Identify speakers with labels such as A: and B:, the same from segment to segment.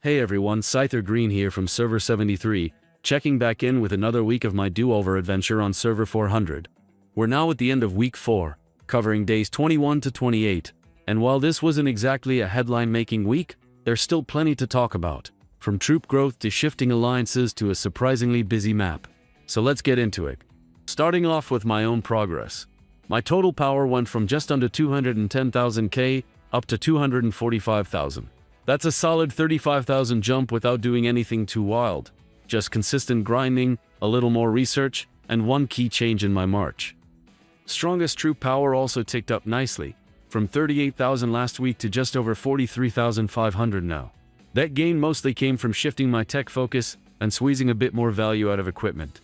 A: Hey everyone, ScytherGreen here from Server 73, checking back in with another week of my do-over adventure on Server 400. We're now at the end of week 4, covering days 21 to 28, and while this wasn't exactly a headline-making week, there's still plenty to talk about, from troop growth to shifting alliances to a surprisingly busy map. So let's get into it. Starting off with my own progress. My total power went from just under 210,000k up to 245,000. That's a solid 35,000 jump without doing anything too wild. Just consistent grinding, a little more research, and one key change in my march. Strongest troop power also ticked up nicely, from 38,000 last week to just over 43,500 now. That gain mostly came from shifting my tech focus and squeezing a bit more value out of equipment.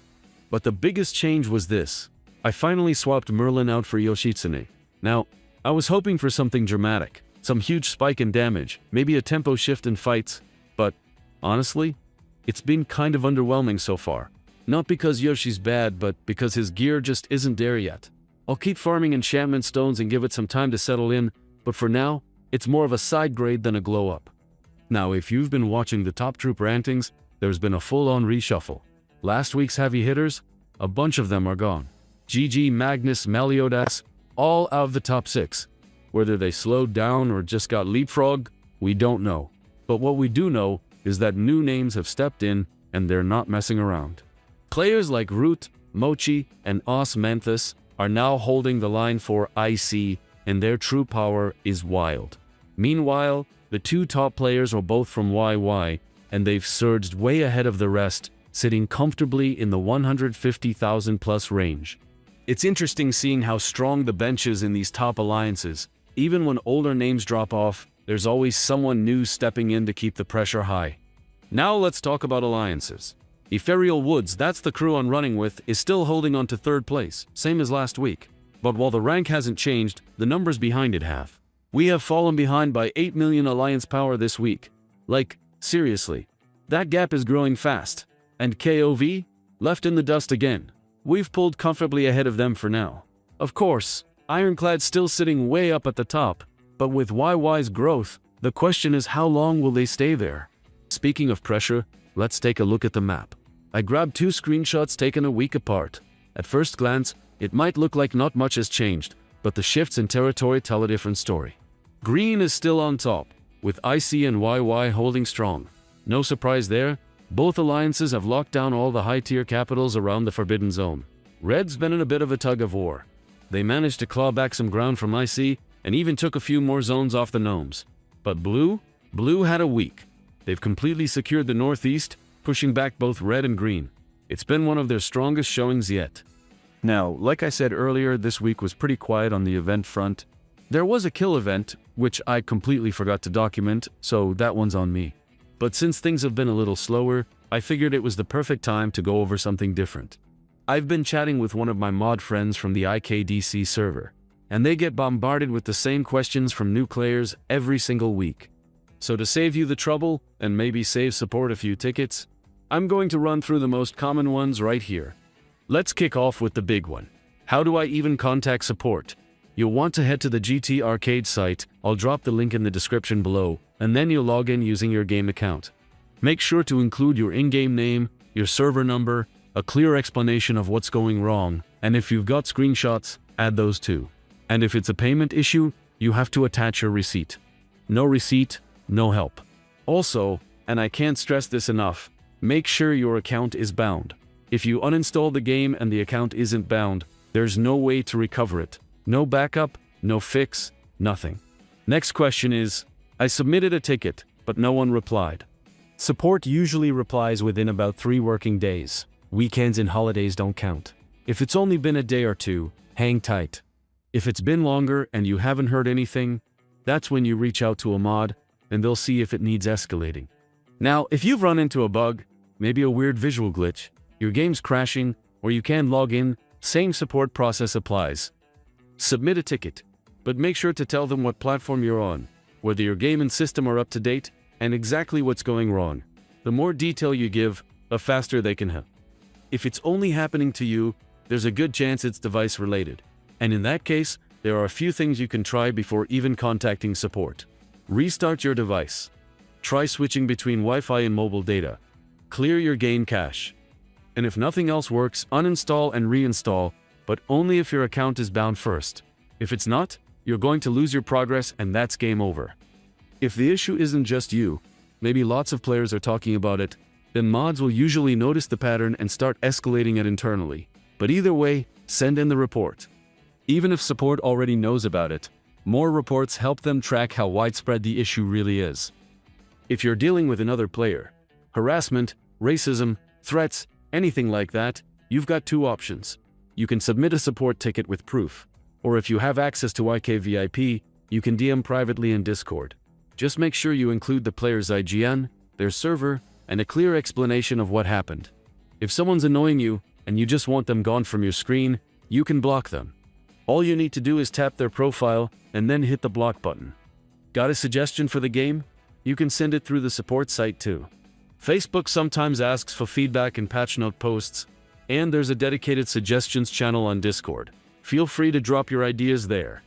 A: But the biggest change was this. I finally swapped Merlin out for Yoshitsune. Now, I was hoping for something dramatic. Some huge spike in damage, maybe a tempo shift in fights, but honestly, it's been kind of underwhelming so far. Not because Yoshi's bad, but because his gear just isn't there yet. I'll keep farming enchantment stones and give it some time to settle in, but for now, it's more of a side grade than a glow up. Now, if you've been watching the top troop rantings, there's been a full-on reshuffle. Last week's heavy hitters, a bunch of them are gone. GG, Magnus, Meliodas, all out of the top 6. Whether they slowed down or just got leapfrogged, we don't know. But what we do know is that new names have stepped in and they're not messing around. Players like Root, Mochi, and Osmanthus are now holding the line for IC, and their true power is wild. Meanwhile, the two top players are both from YY, and they've surged way ahead of the rest, sitting comfortably in the 150,000 plus range. It's interesting seeing how strong the bench is in these top alliances. Even when older names drop off, there's always someone new stepping in to keep the pressure high. Now let's talk about alliances. Ethereal Woods, that's the crew I'm running with, is still holding on to 3rd place, same as last week. But while the rank hasn't changed, the numbers behind it have. We have fallen behind by 8 million alliance power this week. Like, seriously. That gap is growing fast. And KOV? Left in the dust again. We've pulled comfortably ahead of them for now. Of course, Ironclad's still sitting way up at the top, but with YY's growth, the question is how long will they stay there? Speaking of pressure, let's take a look at the map. I grabbed 2 screenshots taken a week apart. At first glance, it might look like not much has changed, but the shifts in territory tell a different story. Green is still on top, with IC and YY holding strong. No surprise there, both alliances have locked down all the high-tier capitals around the Forbidden Zone. Red's been in a bit of a tug-of-war. They managed to claw back some ground from IC, and even took a few more zones off the gnomes. But Blue had a week. They've completely secured the northeast, pushing back both red and green. It's been one of their strongest showings yet. Now, like I said earlier, this week was pretty quiet on the event front. There was a kill event, which I completely forgot to document, so that one's on me. But since things have been a little slower, I figured it was the perfect time to go over something different. I've been chatting with one of my mod friends from the IKDC server, and they get bombarded with the same questions from new players every single week. So to save you the trouble, and maybe save support a few tickets, I'm going to run through the most common ones right here. Let's kick off with the big one. How do I even contact support? You'll want to head to the GT Arcade site, I'll drop the link in the description below, and then you'll log in using your game account. Make sure to include your in-game name, your server number, a clear explanation of what's going wrong, and if you've got screenshots, add those too. And if it's a payment issue, you have to attach your receipt. No receipt, no help. Also, and I can't stress this enough, make sure your account is bound. If you uninstall the game and the account isn't bound, there's no way to recover it. No backup, no fix, nothing. Next question is, I submitted a ticket, but no one replied. Support usually replies within about 3 working days. Weekends and holidays don't count. If it's only been a day or 2, hang tight. If it's been longer and you haven't heard anything, that's when you reach out to a mod, and they'll see if it needs escalating. Now, if you've run into a bug, maybe a weird visual glitch, your game's crashing, or you can't log in, same support process applies. Submit a ticket, but make sure to tell them what platform you're on, whether your game and system are up to date, and exactly what's going wrong. The more detail you give, the faster they can help. If it's only happening to you, there's a good chance it's device related. And in that case, there are a few things you can try before even contacting support. Restart your device. try switching between Wi-Fi and mobile data. Clear your game cache. And if nothing else works, uninstall and reinstall, but only if your account is bound first. If it's not, you're going to lose your progress and that's game over. If the issue isn't just you, maybe lots of players are talking about it, then mods will usually notice the pattern and start escalating it internally. But either way, send in the report. Even if support already knows about it, more reports help them track how widespread the issue really is. If you're dealing with another player, harassment, racism, threats, anything like that, you've got two options. You can submit a support ticket with proof, or if you have access to IK you can DM privately in Discord. Just make sure you include the player's IGN, their server, and a clear explanation of what happened. If someone's annoying you, and you just want them gone from your screen, you can block them. All you need to do is tap their profile, and then hit the block button. Got a suggestion for the game? You can send it through the support site too. Facebook sometimes asks for feedback in patch note posts, and there's a dedicated suggestions channel on Discord. Feel free to drop your ideas there.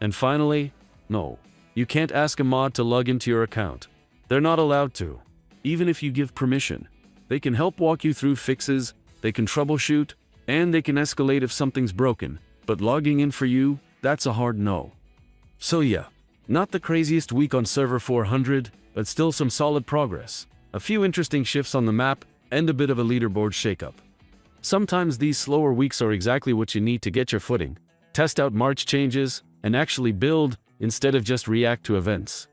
A: And finally, no, you can't ask a mod to log into your account. They're not allowed to. Even if you give permission, they can help walk you through fixes, they can troubleshoot, and they can escalate if something's broken, but logging in for you, that's a hard no. So yeah, not the craziest week on server 400, but still some solid progress. A few interesting shifts on the map, and a bit of a leaderboard shakeup. Sometimes these slower weeks are exactly what you need to get your footing, test out March changes, and actually build, instead of just react to events.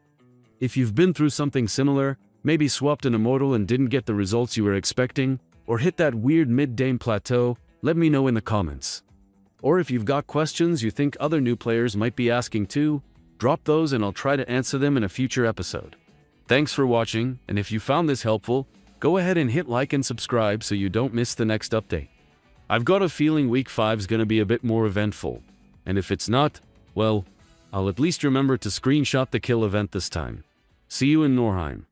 A: If you've been through something similar, maybe swapped an Immortal and didn't get the results you were expecting, or hit that weird mid-game plateau, let me know in the comments. Or if you've got questions you think other new players might be asking too, drop those and I'll try to answer them in a future episode. Thanks for watching, and if you found this helpful, go ahead and hit like and subscribe so you don't miss the next update. I've got a feeling week 5's gonna be a bit more eventful, and if it's not, well, I'll at least remember to screenshot the kill event this time. See you in Norheim.